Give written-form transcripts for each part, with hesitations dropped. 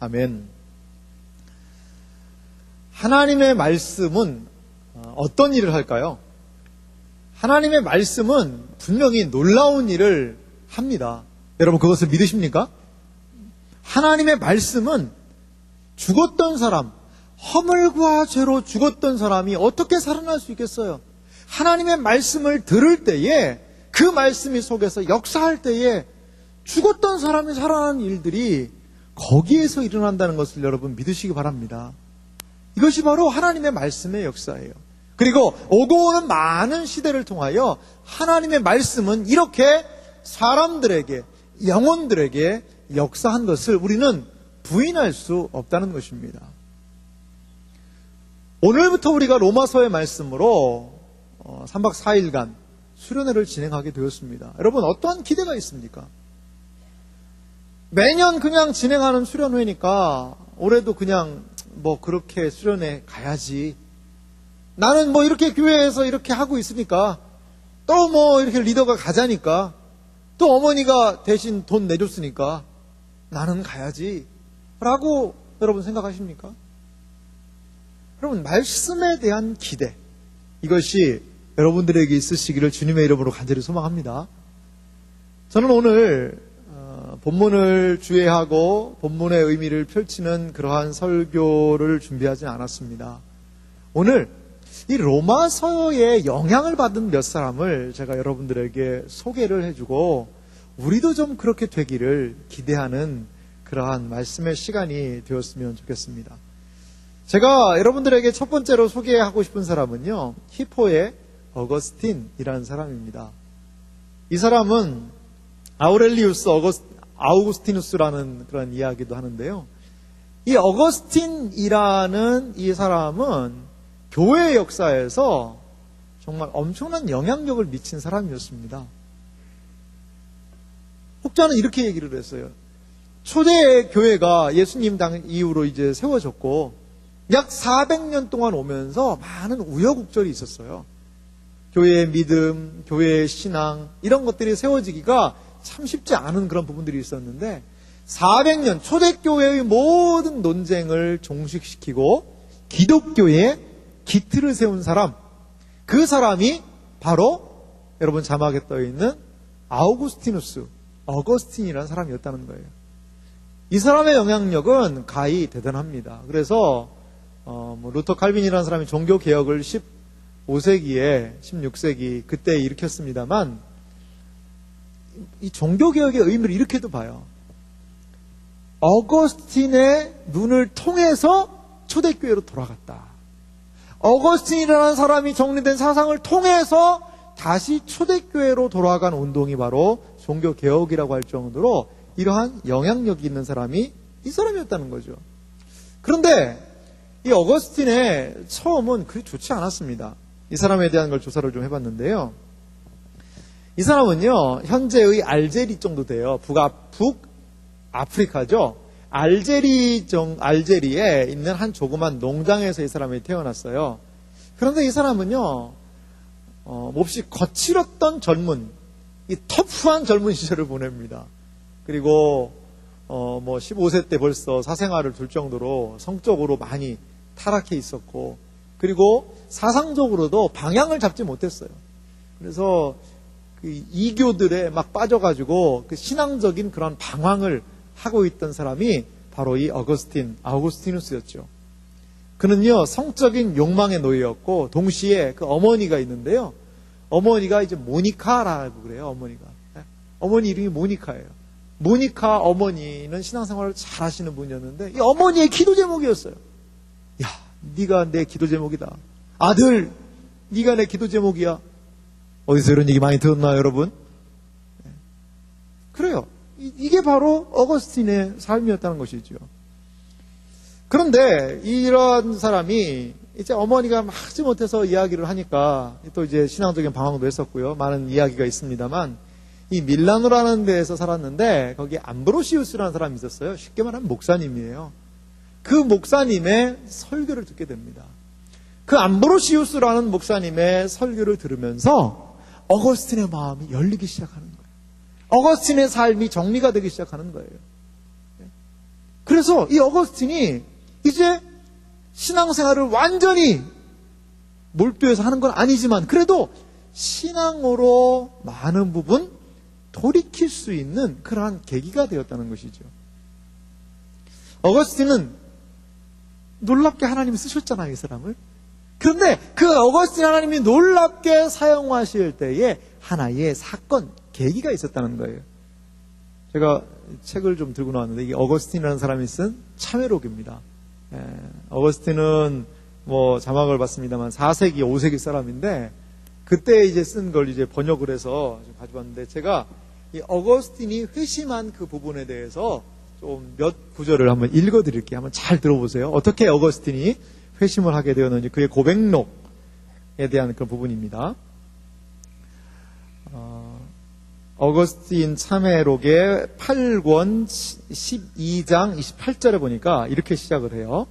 아멘. 하나님의 말씀은 어떤 일을 할까요? 하나님의 말씀은 분명히 놀라운 일을 합니다. 여러분 그것을 믿으십니까? 하나님의 말씀은 죽었던 사람, 허물과 죄로 죽었던 사람이 어떻게 살아날 수 있겠어요? 하나님의 말씀을 들을 때에 그 말씀이 속에서 역사할 때에 죽었던 사람이 살아나는 일들이 거기에서 일어난다는 것을 여러분 믿으시기 바랍니다. 이것이 바로 하나님의 말씀의 역사예요. 그리고 오고 오는 많은 시대를 통하여 하나님의 말씀은 이렇게 사람들에게, 영혼들에게 역사한 것을 우리는 부인할 수 없다는 것입니다. 오늘부터 우리가 로마서의 말씀으로 3박 4일간 수련회를 진행하게 되었습니다. 여러분 어떠한 기대가 있습니까? 매년 그냥 진행하는 수련회니까 올해도 그냥 그렇게 수련회 가야지. 나는 이렇게 교회에서 이렇게 하고 있으니까 또 이렇게 리더가 가자니까 또 어머니가 대신 돈 내줬으니까 나는 가야지 라고 여러분 생각하십니까? 여러분 말씀에 대한 기대, 이것이 여러분들에게 있으시기를 주님의 이름으로 간절히 소망합니다. 저는 오늘 본문을 주의하고 본문의 의미를 펼치는 그러한 설교를 준비하지 않았습니다. 오늘 이 로마서에 영향을 받은 몇 사람을 제가 여러분들에게 소개를 해주고 우리도 좀 그렇게 되기를 기대하는 그러한 말씀의 시간이 되었으면 좋겠습니다. 제가 여러분들에게 첫 번째로 소개하고 싶은 사람은요, 히포의 어거스틴이라는 사람입니다. 이 사람은 아우렐리우스 아우구스티누스라는 그런 이야기도 하는데요. 이 어거스틴이라는 이 사람은 교회 역사에서 정말 엄청난 영향력을 미친 사람이었습니다. 혹자는 이렇게 얘기를 했어요. 초대 교회가 예수님 당 이후로 이제 세워졌고 약 400년 동안 오면서 많은 우여곡절이 있었어요. 교회의 믿음, 교회의 신앙 이런 것들이 세워지기가 참 쉽지 않은 그런 부분들이 있었는데 400년 초대교회의 모든 논쟁을 종식시키고 기독교의 기틀을 세운 사람, 그 사람이 바로 여러분 자막에 떠있는 아우구스티누스, 어거스틴이라는 사람이었다는 거예요. 이 사람의 영향력은 가히 대단합니다. 그래서 루터 칼빈이라는 사람이 종교개혁을 15세기에 16세기 그때 일으켰습니다만 이 종교개혁의 의미를 이렇게도 봐요. 어거스틴의 눈을 통해서 초대교회로 돌아갔다. 어거스틴이라는 사람이 정리된 사상을 통해서 다시 초대교회로 돌아간 운동이 바로 종교개혁이라고 할 정도로 이러한 영향력이 있는 사람이 이 사람이었다는 거죠. 그런데 이 어거스틴의 처음은 그리 좋지 않았습니다. 이 사람에 대한 걸 조사를 좀 해봤는데요. 이 사람은요, 현재의 알제리 정도 돼요. 북아프리카죠. 알제리에 있는 한 조그만 농장에서 이 사람이 태어났어요. 그런데 이 사람은요, 몹시 거칠었던 젊은, 이 터프한 젊은 시절을 보냅니다. 그리고 15세 때 벌써 사생활을 둘 정도로 성적으로 많이 타락해 있었고, 그리고 사상적으로도 방향을 잡지 못했어요. 그래서 그 이교들에 막 빠져가지고 그 신앙적인 그런 방황을 하고 있던 사람이 바로 이 아우구스티누스였죠. 그는요, 성적인 욕망의 노예였고, 동시에 그 어머니가 있는데요. 어머니가 이제 모니카라고 그래요, 어머니가. 어머니 이름이 모니카예요. 모니카 어머니는 신앙생활을 잘 하시는 분이었는데, 이 어머니의 기도 제목이었어요. 야, 네가 내 기도 제목이다. 아들, 네가 내 기도 제목이야. 어디서 이런 얘기 많이 들었나요, 여러분? 그래요. 이게 바로 어거스틴의 삶이었다는 것이죠. 그런데 이런 사람이 이제 어머니가 하지 못해서 이야기를 하니까 또 이제 신앙적인 방황도 했었고요. 많은 이야기가 있습니다만 이 밀라노라는 데에서 살았는데 거기에 암브로시우스라는 사람이 있었어요. 쉽게 말하면 목사님이에요. 그 목사님의 설교를 듣게 됩니다. 그 암브로시우스라는 목사님의 설교를 들으면서 어거스틴의 마음이 열리기 시작하는 거예요. 어거스틴의 삶이 정리가 되기 시작하는 거예요. 그래서 이 어거스틴이 이제 신앙생활을 완전히 몰두해서 하는 건 아니지만 그래도 신앙으로 많은 부분 돌이킬 수 있는 그러한 계기가 되었다는 것이죠. 어거스틴은 놀랍게 하나님이 쓰셨잖아요, 이 사람을. 그런데 그 어거스틴 하나님이 놀랍게 사용하실 때에 하나의 사건, 계기가 있었다는 거예요. 제가 책을 좀 들고 나왔는데 이게 어거스틴이라는 사람이 쓴 참회록입니다. 어거스틴은 뭐 자막을 봤습니다만 4세기, 5세기 사람인데 그때 이제 쓴 걸 이제 번역을 해서 좀 가져왔는데 제가 이 어거스틴이 회심한 그 부분에 대해서 좀 몇 구절을 한번 읽어드릴게요. 한번 잘 들어보세요. 어떻게 어거스틴이 회심을 하게 되었는지 그의 고백록에 대한 그런 부분입니다. 어거스틴 참회록의 8권 12장 28절에 보니까 이렇게 시작을 해요.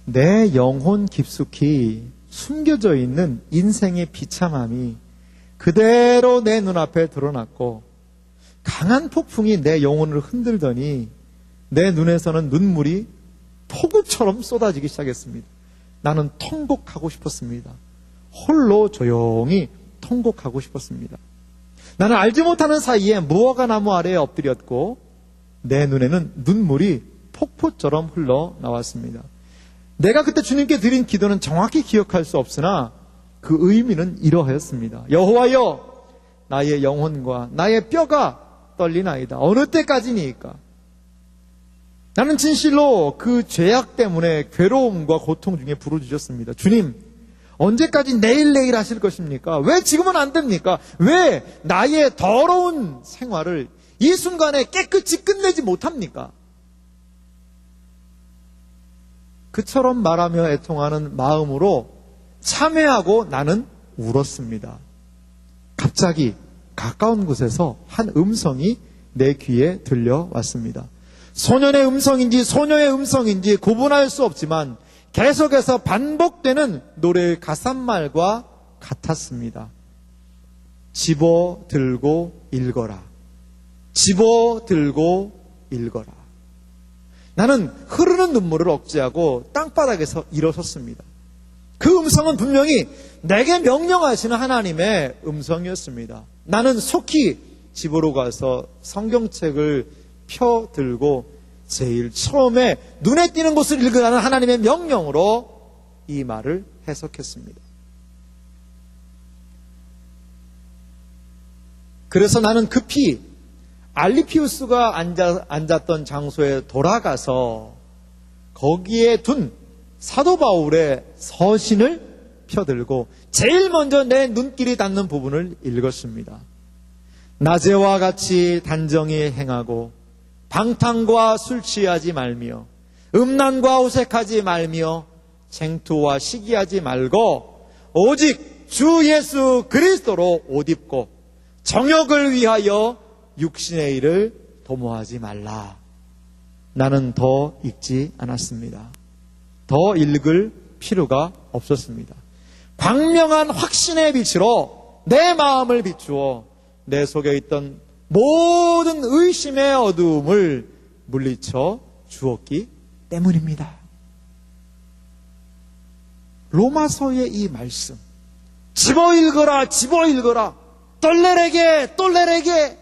내 영혼 깊숙이 숨겨져 있는 인생의 비참함이 그대로 내 눈앞에 드러났고 강한 폭풍이 내 영혼을 흔들더니 내 눈에서는 눈물이 폭우처럼 쏟아지기 시작했습니다. 나는 통곡하고 싶었습니다. 홀로 조용히 통곡하고 싶었습니다. 나는 알지 못하는 사이에 무화과 나무 아래에 엎드렸고 내 눈에는 눈물이 폭포처럼 흘러나왔습니다. 내가 그때 주님께 드린 기도는 정확히 기억할 수 없으나 그 의미는 이러하였습니다. 여호와여, 나의 영혼과 나의 뼈가 떨리나이다. 어느 때까지니까? 나는 진실로 그 죄악 때문에 괴로움과 고통 중에 부르짖었습니다. 주님, 언제까지 내일 하실 것입니까? 왜 지금은 안 됩니까? 왜 나의 더러운 생활을 이 순간에 깨끗이 끝내지 못합니까? 그처럼 말하며 애통하는 마음으로 참회하고 나는 울었습니다. 갑자기 가까운 곳에서 한 음성이 내 귀에 들려왔습니다. 소년의 음성인지 소녀의 음성인지 구분할 수 없지만 계속해서 반복되는 노래의 가사말과 같았습니다. 집어 들고 읽어라. 집어 들고 읽어라. 나는 흐르는 눈물을 억제하고 땅바닥에서 일어섰습니다. 그 음성은 분명히 내게 명령하시는 하나님의 음성이었습니다. 나는 속히 집으로 가서 성경책을 펴들고 제일 처음에 눈에 띄는 곳을 읽으라는 하나님의 명령으로 이 말을 해석했습니다. 그래서 나는 급히 알리피우스가 앉았던 장소에 돌아가서 거기에 둔 사도 바울의 서신을 펴들고 제일 먼저 내 눈길이 닿는 부분을 읽었습니다. 낮에와 같이 단정히 행하고 방탕과 술 취하지 말며 음란과 호색하지 말며 쟁투와 시기하지 말고 오직 주 예수 그리스도로 옷 입고 정욕을 위하여 육신의 일을 도모하지 말라. 나는 더 읽지 않았습니다. 더 읽을 필요가 없었습니다. 광명한 확신의 빛으로 내 마음을 비추어 내 속에 있던 모든 의심의 어두움을 물리쳐 주었기 때문입니다. 로마서의 이 말씀, 집어 읽어라, 집어 읽어라, 똘레레게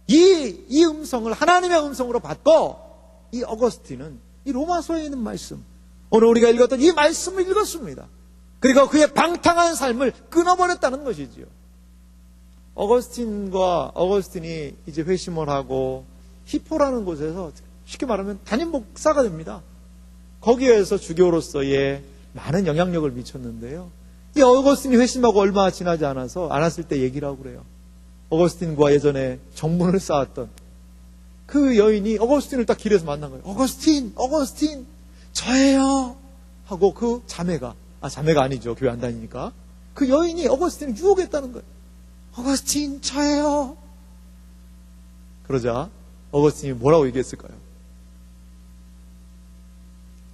이 음성을 하나님의 음성으로 받고 이 어거스틴은 이 로마서에 있는 말씀, 오늘 우리가 읽었던 이 말씀을 읽었습니다. 그리고 그의 방탕한 삶을 끊어버렸다는 것이지요. 어거스틴이 이제 회심을 하고 히포라는 곳에서 쉽게 말하면 담임 목사가 됩니다. 거기에서 주교로서의 많은 영향력을 미쳤는데요. 이 어거스틴이 회심하고 얼마 지나지 않았을 때 얘기를 하고 그래요. 어거스틴과 예전에 정문을 쌓았던 그 여인이 어거스틴을 딱 길에서 만난 거예요. 어거스틴, 저예요. 하고 그 자매가 아니죠. 교회 안 다니니까. 그 여인이 어거스틴을 유혹했다는 거예요. 어거스틴, 저예요. 그러자 어거스틴이 뭐라고 얘기했을까요?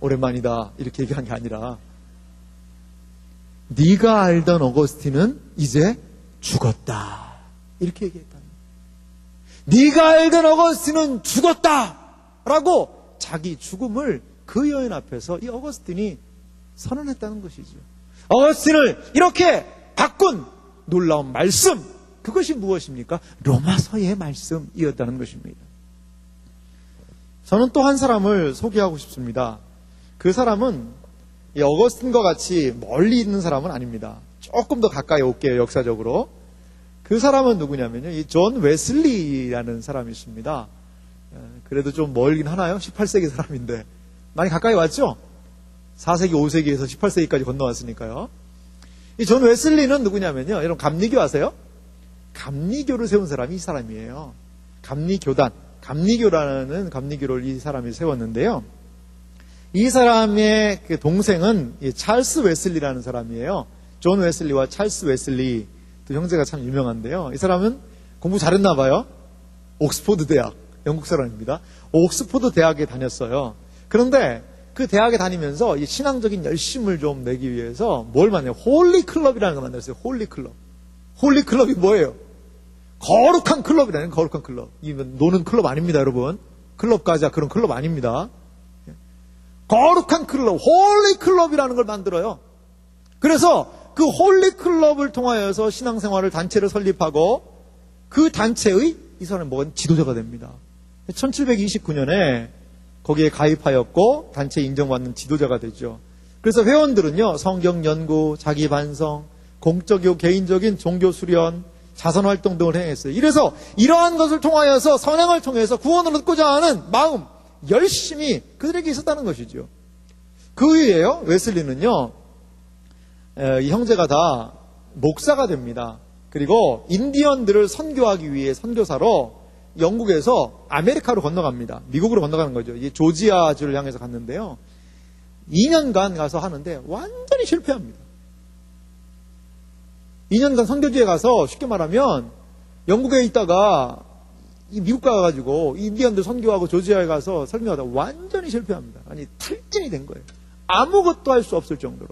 오랜만이다. 이렇게 얘기한 게 아니라 네가 알던 어거스틴은 이제 죽었다. 이렇게 얘기했다는 거예요. 네가 알던 어거스틴은 죽었다. 라고 자기 죽음을 그 여인 앞에서 이 어거스틴이 선언했다는 것이죠. 어거스틴을 이렇게 바꾼 놀라운 말씀, 그것이 무엇입니까? 로마서의 말씀이었다는 것입니다. 저는 또 한 사람을 소개하고 싶습니다. 그 사람은 이 어거스틴과 같이 멀리 있는 사람은 아닙니다. 조금 더 가까이 올게요, 역사적으로. 그 사람은 누구냐면요, 이 존 웨슬리라는 사람이 있습니다. 그래도 좀 멀긴 하나요? 18세기 사람인데. 많이 가까이 왔죠? 4세기, 5세기에서 18세기까지 건너왔으니까요. 이 존 웨슬리는 누구냐면요, 여러분 감리교 아세요? 감리교를 세운 사람이 이 사람이에요. 감리교단, 감리교라는 감리교를 이 사람이 세웠는데요. 이 사람의 그 동생은 찰스 웨슬리라는 사람이에요. 존 웨슬리와 찰스 웨슬리, 또 형제가 참 유명한데요. 이 사람은 공부 잘했나 봐요. 옥스포드 대학, 영국 사람입니다. 옥스포드 대학에 다녔어요. 그런데 그 대학에 다니면서 이 신앙적인 열심을 좀 내기 위해서 뭘 만나요? 홀리 클럽이라는 걸 만들었어요. 홀리 클럽. 홀리 클럽이 뭐예요? 거룩한 클럽이라는, 거룩한 클럽. 이건 노는 클럽 아닙니다, 여러분. 클럽 가자, 그런 클럽 아닙니다. 거룩한 클럽, 홀리 클럽이라는 걸 만들어요. 그래서 그 홀리 클럽을 통하여서 신앙생활을, 단체를 설립하고 그 단체의 이 사람이 뭐가 지도자가 됩니다. 1729년에 거기에 가입하였고 단체 인정받는 지도자가 되죠. 그래서 회원들은요, 성경 연구, 자기 반성, 공적이고 개인적인 종교 수련, 자선 활동 등을 행했어요. 이래서 이러한 것을 통하여서, 선행을 통해서 구원을 얻고자 하는 마음, 열심히 그들에게 있었다는 것이죠. 그 후에요, 웨슬리는요, 이 형제가 다 목사가 됩니다. 그리고 인디언들을 선교하기 위해 선교사로 영국에서 아메리카로 건너갑니다. 미국으로 건너가는 거죠. 이 조지아주를 향해서 갔는데요. 2년간 가서 하는데 완전히 실패합니다. 2년간 선교지에 가서 쉽게 말하면 영국에 있다가 미국 가가지고 인디언들 선교하고 조지아에 가서 설교하다 완전히 실패합니다. 아니, 탈진이 된 거예요. 아무것도 할 수 없을 정도로.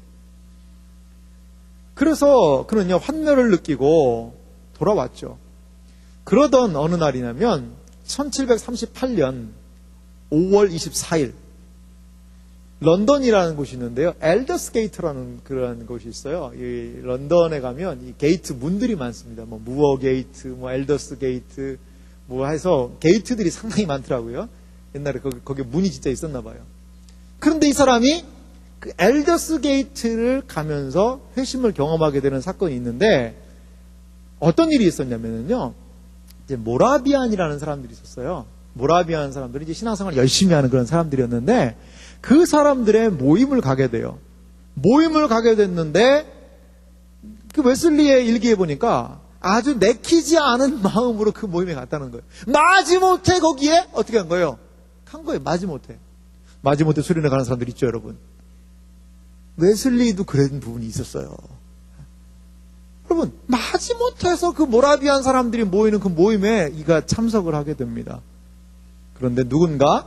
그래서 그는요, 환멸을 느끼고 돌아왔죠. 그러던 어느 날이냐면 1738년 5월 24일 런던이라는 곳이 있는데요. 엘더스게이트라는 그런 곳이 있어요. 이 런던에 가면 이 게이트 문들이 많습니다. 뭐 무어 게이트, 뭐 엘더스 게이트, 뭐 해서 게이트들이 상당히 많더라고요. 옛날에 거기 문이 진짜 있었나 봐요. 그런데 이 사람이 그 엘더스 게이트를 가면서 회심을 경험하게 되는 사건이 있는데, 어떤 일이 있었냐면요, 이제 모라비안이라는 사람들이 있었어요. 모라비안 사람들이 이제 신앙생활을 열심히 하는 그런 사람들이었는데, 그 사람들의 모임을 가게 돼요. 모임을 가게 됐는데, 그 웨슬리의 일기에 보니까 아주 내키지 않은 마음으로 그 모임에 갔다는 거예요. 마지못해 거기에 어떻게 한 거예요? 간 거예요. 마지못해. 마지못해 수련회 가는 사람들 있죠, 여러분. 웨슬리도 그런 부분이 있었어요. 여러분, 마지못해서 그 모라비안 사람들이 모이는 그 모임에 이가 참석을 하게 됩니다. 그런데 누군가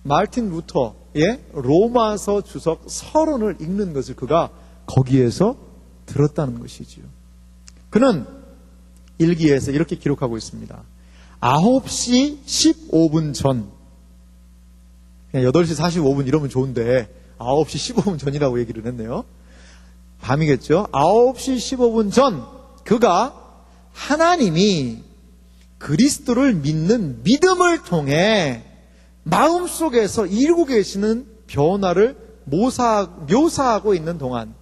마르틴 루터의 로마서 주석 서론을 읽는 것을 그가 거기에서 들었다는 것이지요. 그는 일기에서 이렇게 기록하고 있습니다. 9시 15분 전, 그냥 8시 45분 이러면 좋은데 9시 15분 전이라고 얘기를 했네요. 밤이겠죠. 9시 15분 전 그가 하나님이 그리스도를 믿는 믿음을 통해 마음속에서 이루고 계시는 변화를 묘사하고 있는 동안,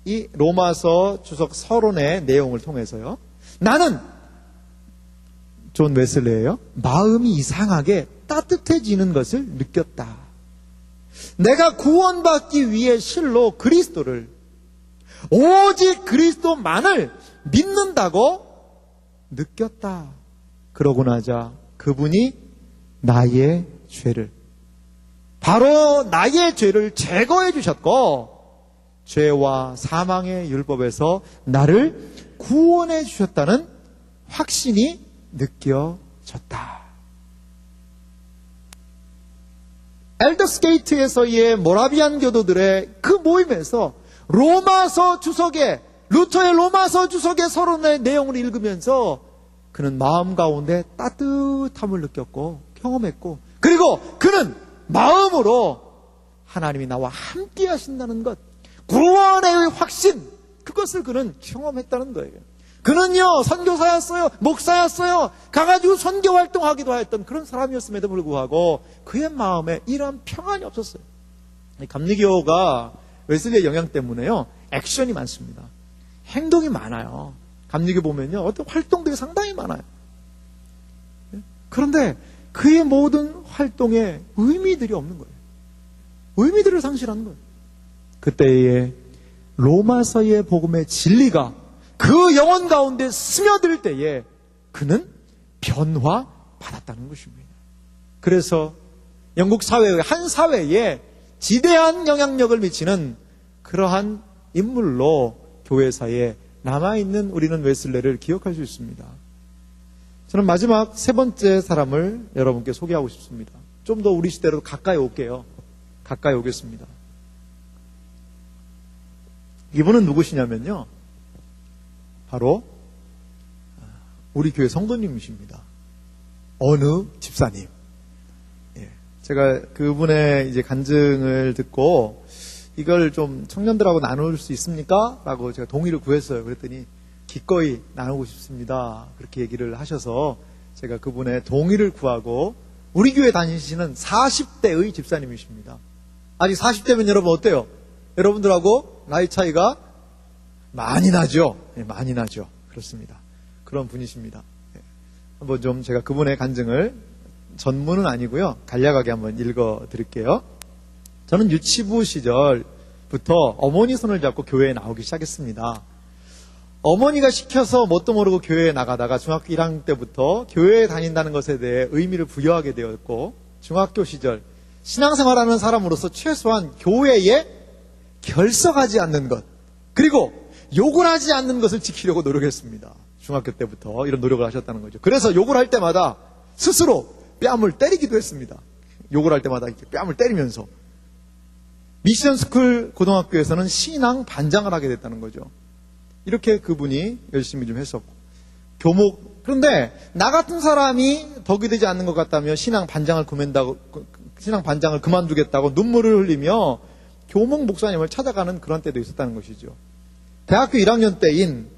이 로마서 주석 서론의 내용을 통해서요, 나는 존 웨슬리예요. 마음이 이상하게 따뜻해지는 것을 느꼈다. 내가 구원받기 위해 실로 그리스도를, 오직 그리스도만을 믿는다고 느꼈다. 그러고 나자 그분이 나의 죄를, 바로 나의 죄를 제거해 주셨고 죄와 사망의 율법에서 나를 구원해 주셨다는 확신이 느껴졌다. 엘더스게이트에서의 모라비안 교도들의 그 모임에서 로마서 주석의, 루터의 로마서 주석의 서론의 내용을 읽으면서 그는 마음 가운데 따뜻함을 느꼈고 경험했고, 그리고 그는 마음으로 하나님이 나와 함께 하신다는 것, 구원의 확신, 그것을 그는 경험했다는 거예요. 그는요, 선교사였어요. 목사였어요. 가가지고 선교 활동하기도 했던 그런 사람이었음에도 불구하고 그의 마음에 이런 평안이 없었어요. 감리교가 웨슬리의 영향 때문에요, 액션이 많습니다. 행동이 많아요. 감리교 보면요, 어떤 활동들이 상당히 많아요. 그런데 그의 모든 활동에 의미들이 없는 거예요. 의미들을 상실하는 거예요. 그때에 로마서의 복음의 진리가 그 영혼 가운데 스며들 때에 그는 변화받았다는 것입니다. 그래서 영국 사회의 한 사회에 지대한 영향력을 미치는 그러한 인물로 교회사에 남아있는 우리는 웨슬레를 기억할 수 있습니다. 저는 마지막 세 번째 사람을 여러분께 소개하고 싶습니다. 좀 더 우리 시대로 가까이 올게요. 가까이 오겠습니다. 이분은 누구시냐면요, 바로 우리 교회 성도님이십니다. 어느 집사님. 예. 제가 그분의 이제 간증을 듣고 이걸 좀 청년들하고 나눌 수 있습니까? 라고 제가 동의를 구했어요. 그랬더니 기꺼이 나누고 싶습니다. 그렇게 얘기를 하셔서 제가 그분의 동의를 구하고, 우리 교회 다니시는 40대의 집사님이십니다. 아직 40대면 여러분 어때요? 여러분들하고 나이 차이가 많이 나죠? 네, 많이 나죠. 그렇습니다. 그런 분이십니다. 네. 한번 좀 제가 그분의 간증을, 전문은 아니고요, 간략하게 한번 읽어 드릴게요. 저는 유치부 시절부터 어머니 손을 잡고 교회에 나오기 시작했습니다. 어머니가 시켜서 뭣도 모르고 교회에 나가다가 중학교 1학년 때부터 교회에 다닌다는 것에 대해 의미를 부여하게 되었고, 중학교 시절 신앙생활하는 사람으로서 최소한 교회에 결석하지 않는 것, 그리고 욕을 하지 않는 것을 지키려고 노력했습니다. 중학교 때부터 이런 노력을 하셨다는 거죠. 그래서 욕을 할 때마다 스스로 뺨을 때리기도 했습니다. 욕을 할 때마다 이렇게 뺨을 때리면서. 미션스쿨 고등학교에서는 신앙 반장을 하게 됐다는 거죠. 이렇게 그분이 열심히 좀 했었고, 그런데 나 같은 사람이 덕이 되지 않는 것 같다며 신앙 반장을 그만두겠다고 눈물을 흘리며 교목 목사님을 찾아가는 그런 때도 있었다는 것이죠. 대학교 1학년 때인,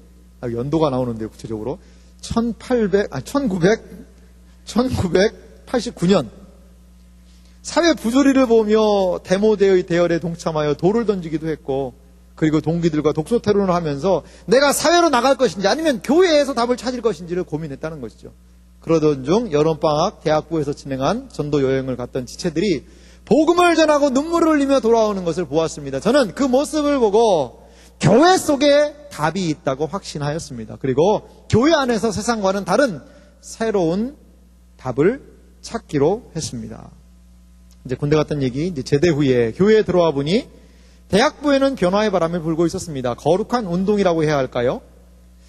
연도가 나오는데요, 구체적으로 1989년 사회 부조리를 보며 데모대의 대열에 동참하여 돌을 던지기도 했고, 그리고 동기들과 독서 토론을 하면서 내가 사회로 나갈 것인지 아니면 교회에서 답을 찾을 것인지를 고민했다는 것이죠. 그러던 중 여름방학 대학부에서 진행한 전도 여행을 갔던 지체들이 복음을 전하고 눈물을 흘리며 돌아오는 것을 보았습니다. 저는 그 모습을 보고 교회 속에 답이 있다고 확신하였습니다. 그리고 교회 안에서 세상과는 다른 새로운 답을 찾기로 했습니다. 이제 군대 갔던 얘기, 이제 제대 후에 교회에 들어와 보니 대학부에는 변화의 바람이 불고 있었습니다. 거룩한 운동이라고 해야 할까요?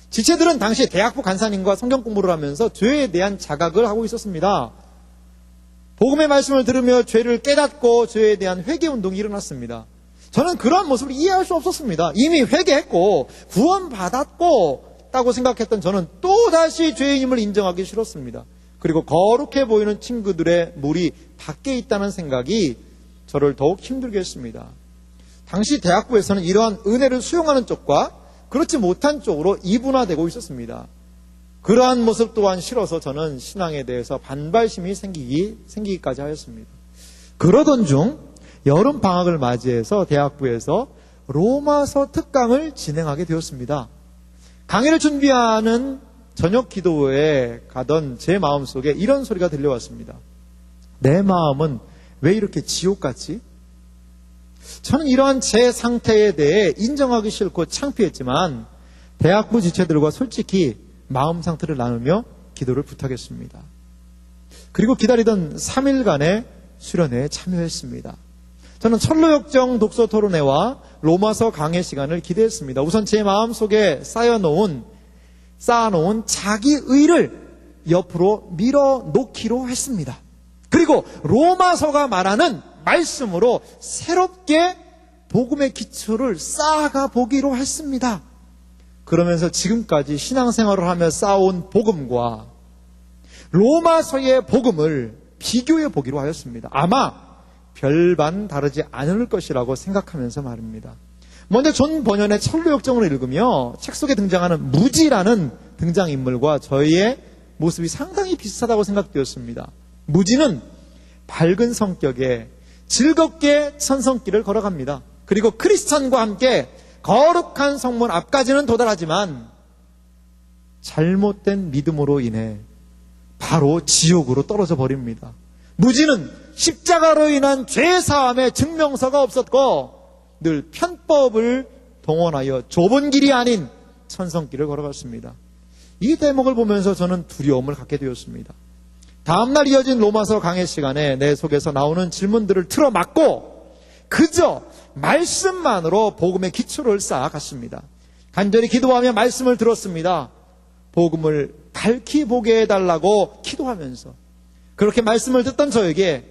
지체들은 당시 대학부 간사님과 성경 공부를 하면서 죄에 대한 자각을 하고 있었습니다. 복음의 말씀을 들으며 죄를 깨닫고 죄에 대한 회개 운동이 일어났습니다. 저는 그러한 모습을 이해할 수 없었습니다. 이미 회개했고 구원받았고 다고 생각했던 저는 또다시 죄인임을 인정하기 싫었습니다. 그리고 거룩해 보이는 친구들의 물이 밖에 있다는 생각이 저를 더욱 힘들게 했습니다. 당시 대학부에서는 이러한 은혜를 수용하는 쪽과 그렇지 못한 쪽으로 이분화되고 있었습니다. 그러한 모습 또한 싫어서 저는 신앙에 대해서 반발심이 생기기까지 하였습니다. 그러던 중 여름 방학을 맞이해서 대학부에서 로마서 특강을 진행하게 되었습니다. 강의를 준비하는 저녁 기도회에 가던 제 마음속에 이런 소리가 들려왔습니다. 내 마음은 왜 이렇게 지옥같지? 저는 이러한 제 상태에 대해 인정하기 싫고 창피했지만 대학부 지체들과 솔직히 마음 상태를 나누며 기도를 부탁했습니다. 그리고 기다리던 3일간의 수련회에 참여했습니다. 저는 철로역정 독서 토론회와 로마서 강의 시간을 기대했습니다. 우선 제 마음속에 쌓아놓은 자기의를 옆으로 밀어놓기로 했습니다. 그리고 로마서가 말하는 말씀으로 새롭게 복음의 기초를 쌓아가 보기로 했습니다. 그러면서 지금까지 신앙생활을 하며 쌓아온 복음과 로마서의 복음을 비교해 보기로 하였습니다. 아마 별반 다르지 않을 것이라고 생각하면서 말입니다. 먼저 존 버년의 철로역정을 읽으며 책 속에 등장하는 무지라는 등장인물과 저희의 모습이 상당히 비슷하다고 생각되었습니다. 무지는 밝은 성격에 즐겁게 천성길을 걸어갑니다. 그리고 크리스찬과 함께 거룩한 성문 앞까지는 도달하지만 잘못된 믿음으로 인해 바로 지옥으로 떨어져 버립니다. 무지는 십자가로 인한 죄사함의 증명서가 없었고 늘 편법을 동원하여 좁은 길이 아닌 천성길을 걸어갔습니다. 이 대목을 보면서 저는 두려움을 갖게 되었습니다. 다음날 이어진 로마서 강해 시간에 내 속에서 나오는 질문들을 틀어막고 그저 말씀만으로 복음의 기초를 쌓아갔습니다. 간절히 기도하며 말씀을 들었습니다. 복음을 밝히 보게 해달라고 기도하면서 그렇게 말씀을 듣던 저에게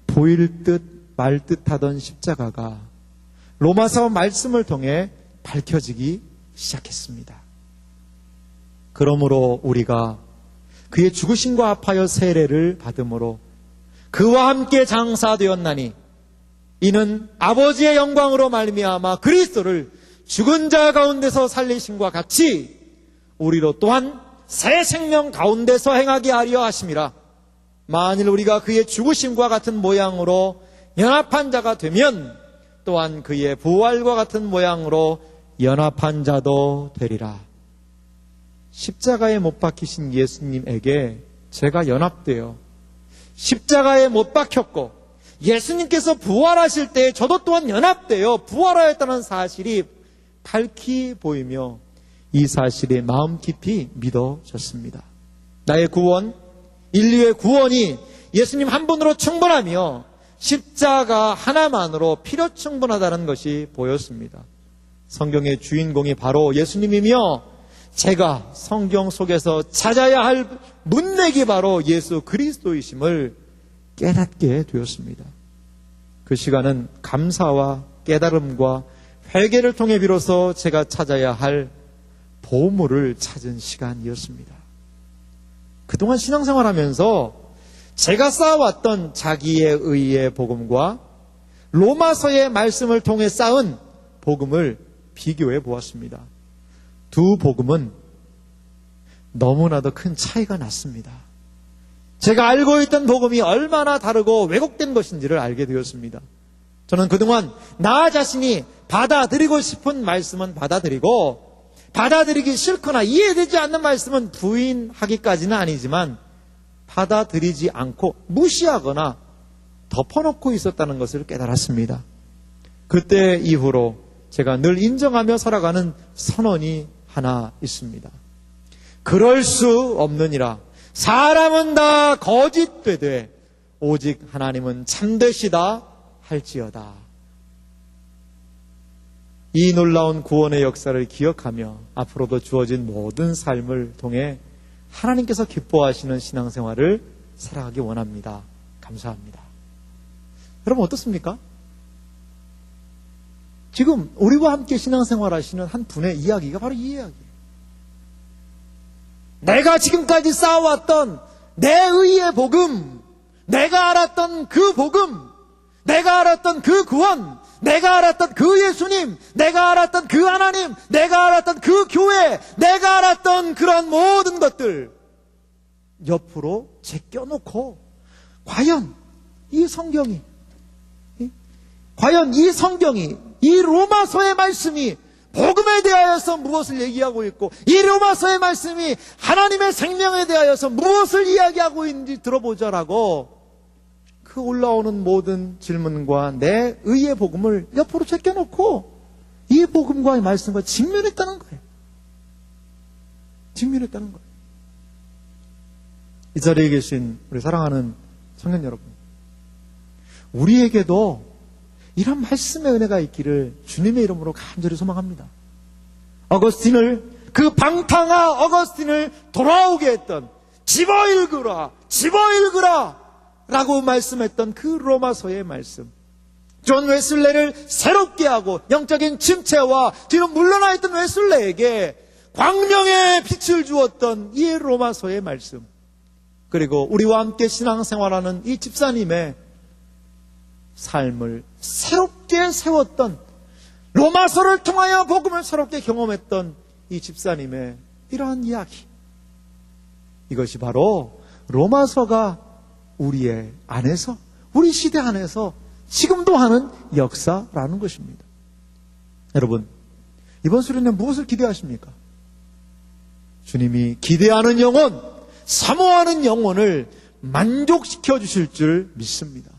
보일 듯 말 듯하던 십자가가 로마서 말씀을 통해 밝혀지기 시작했습니다. 그러므로 우리가 그의 죽으심과 합하여 세례를 받음으로 그와 함께 장사되었나니 이는 아버지의 영광으로 말미암아 그리스도를 죽은 자 가운데서 살리심과 같이 우리로 또한 새 생명 가운데서 행하게 하려 하심이라. 만일 우리가 그의 죽으심과 같은 모양으로 연합한 자가 되면 또한 그의 부활과 같은 모양으로 연합한 자도 되리라. 십자가에 못 박히신 예수님에게 제가 연합되어 십자가에 못 박혔고 예수님께서 부활하실 때 저도 또한 연합되어 부활하였다는 사실이 밝히 보이며 이 사실에 마음 깊이 믿어졌습니다. 나의 구원, 인류의 구원이 예수님 한 분으로 충분하며 십자가 하나만으로 필요 충분하다는 것이 보였습니다. 성경의 주인공이 바로 예수님이며 제가 성경 속에서 찾아야 할 문맥이 바로 예수 그리스도이심을 깨닫게 되었습니다. 그 시간은 감사와 깨달음과 회개를 통해 비로소 제가 찾아야 할 보물을 찾은 시간이었습니다. 그동안 신앙생활하면서 제가 쌓아왔던 자기의 의의 복음과 로마서의 말씀을 통해 쌓은 복음을 비교해 보았습니다. 두 복음은 너무나도 큰 차이가 났습니다. 제가 알고 있던 복음이 얼마나 다르고 왜곡된 것인지를 알게 되었습니다. 저는 그동안 나 자신이 받아들이고 싶은 말씀은 받아들이고 받아들이기 싫거나 이해되지 않는 말씀은 부인하기까지는 아니지만 받아들이지 않고 무시하거나 덮어놓고 있었다는 것을 깨달았습니다. 그때 이후로 제가 늘 인정하며 살아가는 선언이 하나 있습니다. 그럴 수 없느니라. 사람은 다 거짓되되 오직 하나님은 참되시다 할지어다. 이 놀라운 구원의 역사를 기억하며 앞으로도 주어진 모든 삶을 통해 하나님께서 기뻐하시는 신앙생활을 살아가기 원합니다. 감사합니다. 여러분 어떻습니까? 지금 우리와 함께 신앙생활 하시는 한 분의 이야기가 바로 이 이야기예요. 내가 지금까지 쌓아왔던 내 의의 복음, 내가 알았던 그 복음, 내가 알았던 그 구원, 내가 알았던 그 예수님, 내가 알았던 그 하나님, 내가 알았던 그 교회, 내가 알았던 그런 모든 것들 옆으로 제껴놓고 과연 이 성경이 이 로마서의 말씀이 복음에 대하여서 무엇을 얘기하고 있고 이 로마서의 말씀이 하나님의 생명에 대하여서 무엇을 이야기하고 있는지 들어보자라고 그 올라오는 모든 질문과 내 의의 복음을 옆으로 제껴놓고 이 복음과의 말씀과 직면했다는 거예요. 직면했다는 거예요. 이 자리에 계신 우리 사랑하는 청년 여러분, 우리에게도 이런 말씀의 은혜가 있기를 주님의 이름으로 간절히 소망합니다. 그 방탕한 어거스틴을 돌아오게 했던 집어읽으라 라고 말씀했던 그 로마서의 말씀, 존 웨슬레를 새롭게 하고 영적인 침체와 뒤로 물러나 있던 웨슬레에게 광명의 빛을 주었던 이 로마서의 말씀, 그리고 우리와 함께 신앙생활하는 이 집사님의 삶을 새롭게 세웠던, 로마서를 통하여 복음을 새롭게 경험했던 이 집사님의 이러한 이야기, 이것이 바로 로마서가 우리의 안에서, 우리 시대 안에서 지금도 하는 역사라는 것입니다. 여러분, 이번 수련회 무엇을 기대하십니까? 주님이 기대하는 영혼, 사모하는 영혼을 만족시켜 주실 줄 믿습니다.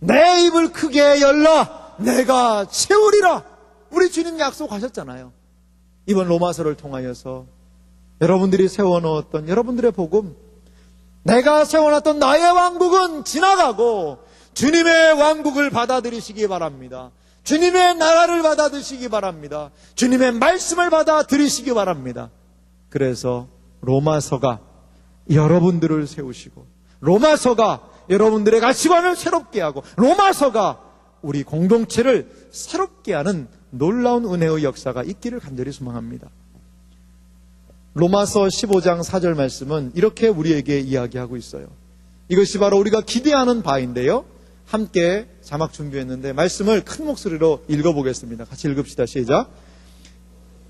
내 입을 크게 열라 내가 채우리라, 우리 주님 약속하셨잖아요. 이번 로마서를 통하여서 여러분들이 세워놓았던 여러분들의 복음, 내가 세워놨던 나의 왕국은 지나가고 주님의 왕국을 받아들이시기 바랍니다. 주님의 나라를 받아들이시기 바랍니다. 주님의 말씀을 받아들이시기 바랍니다. 그래서 로마서가 여러분들을 세우시고, 로마서가 여러분들의 가치관을 새롭게 하고, 로마서가 우리 공동체를 새롭게 하는 놀라운 은혜의 역사가 있기를 간절히 소망합니다. 로마서 15장 4절 말씀은 이렇게 우리에게 이야기하고 있어요. 이것이 바로 우리가 기대하는 바인데요, 함께 자막 준비했는데 말씀을 큰 목소리로 읽어보겠습니다. 같이 읽읍시다. 시작.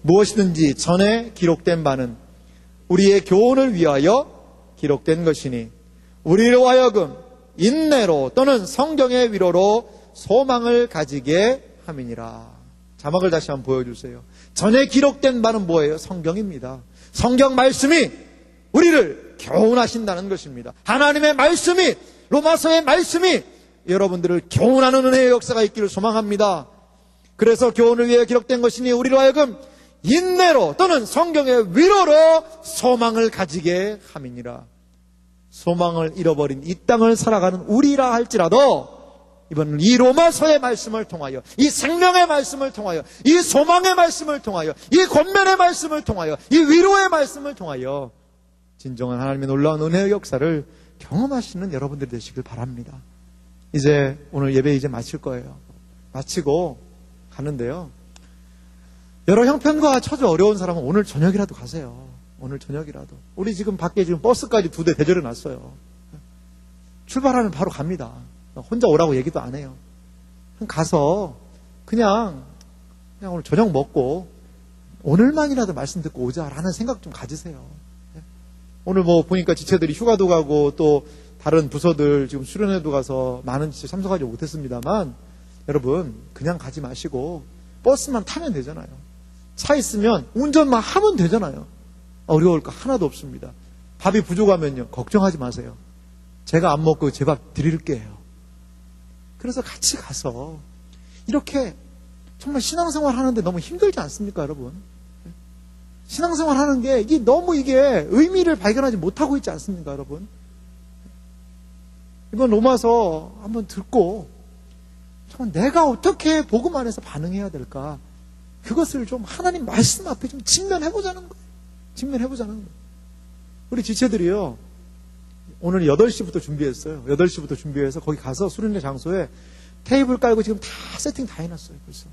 무엇이든지 전에 기록된 바는 우리의 교훈을 위하여 기록된 것이니 우리로 하여금 인내로 또는 성경의 위로로 소망을 가지게 함이니라. 자막을 다시 한번 보여주세요. 전에 기록된 바는 뭐예요? 성경입니다. 성경 말씀이 우리를 교훈하신다는 것입니다. 하나님의 말씀이, 로마서의 말씀이 여러분들을 교훈하는 은혜의 역사가 있기를 소망합니다. 그래서 교훈을 위해 기록된 것이니 우리로 하여금 인내로 또는 성경의 위로로 소망을 가지게 함이니라. 소망을 잃어버린 이 땅을 살아가는 우리라 할지라도 이번 이 로마서의 말씀을 통하여, 이 생명의 말씀을 통하여, 이 소망의 말씀을 통하여, 이 권면의 말씀을 통하여, 이 위로의 말씀을 통하여 진정한 하나님의 놀라운 은혜의 역사를 경험하시는 여러분들이 되시길 바랍니다. 이제 오늘 예배 이제 마칠 거예요. 마치고 가는데요, 여러 형편과 처지 어려운 사람은 오늘 저녁이라도 가세요. 오늘 저녁이라도. 우리 지금 밖에 지금 버스까지 2대 대절해 놨어요. 출발하면 바로 갑니다. 혼자 오라고 얘기도 안 해요. 가서 그냥 오늘 저녁 먹고 오늘만이라도 말씀 듣고 오자라는 생각 좀 가지세요. 오늘 뭐 보니까 지체들이 휴가도 가고 또 다른 부서들 지금 수련회도 가서 많은 지체 참석하지 못했습니다만, 여러분 그냥 가지 마시고 버스만 타면 되잖아요. 차 있으면 운전만 하면 되잖아요. 어려울 거 하나도 없습니다. 밥이 부족하면요, 걱정하지 마세요. 제가 안 먹고 제 밥 드릴게요. 그래서 같이 가서 이렇게 정말 신앙생활 하는데 너무 힘들지 않습니까, 여러분? 신앙생활 하는 게 이게 너무 이게 의미를 발견하지 못하고 있지 않습니까, 여러분? 이번 로마서 한번 듣고 정말 내가 어떻게 복음 안에서 반응해야 될까, 그것을 좀 하나님 말씀 앞에 좀 직면해보자는 거예요. 직면해보자는 거예요. 우리 지체들이요, 오늘 8시부터 준비했어요. 8시부터 준비해서 거기 가서 수련회 장소에 테이블 깔고 지금 다 세팅 다 해놨어요, 벌써.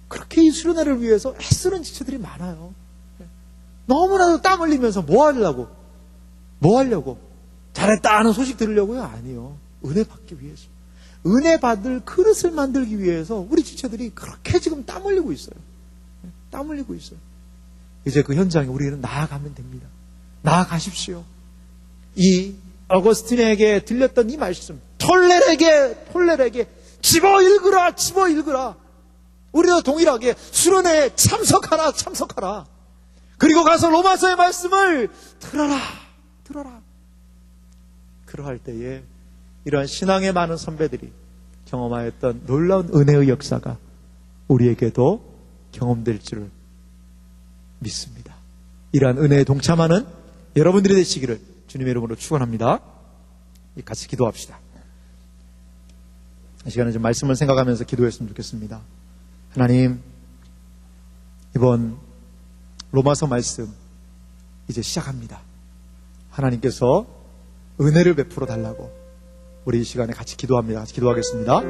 그렇게 이 수련회를 위해서 애쓰는 지체들이 많아요. 너무나도 땀 흘리면서 뭐 하려고? 잘했다 하는 소식 들으려고요? 아니요. 은혜 받기 위해서. 은혜 받을 그릇을 만들기 위해서 우리 지체들이 그렇게 지금 땀 흘리고 있어요. 땀 흘리고 있어요. 이제 그 현장에 우리는 나아가면 됩니다. 나아가십시오. 이 어거스틴에게 들렸던 이 말씀, 톨레에게 집어 읽으라. 우리도 동일하게 수련회에 참석하라. 그리고 가서 로마서의 말씀을 들어라. 그러할 때에 이러한 신앙의 많은 선배들이 경험하였던 놀라운 은혜의 역사가 우리에게도 경험될 줄 믿습니다. 이러한 은혜에 동참하는 여러분들이 되시기를 주님의 이름으로 축원합니다. 같이 기도합시다. 이 시간에 좀 말씀을 생각하면서 기도했으면 좋겠습니다. 하나님, 이번 로마서 말씀 이제 시작합니다. 하나님께서 은혜를 베풀어 달라고 우리 이 시간에 같이 기도합니다. 같이 기도하겠습니다.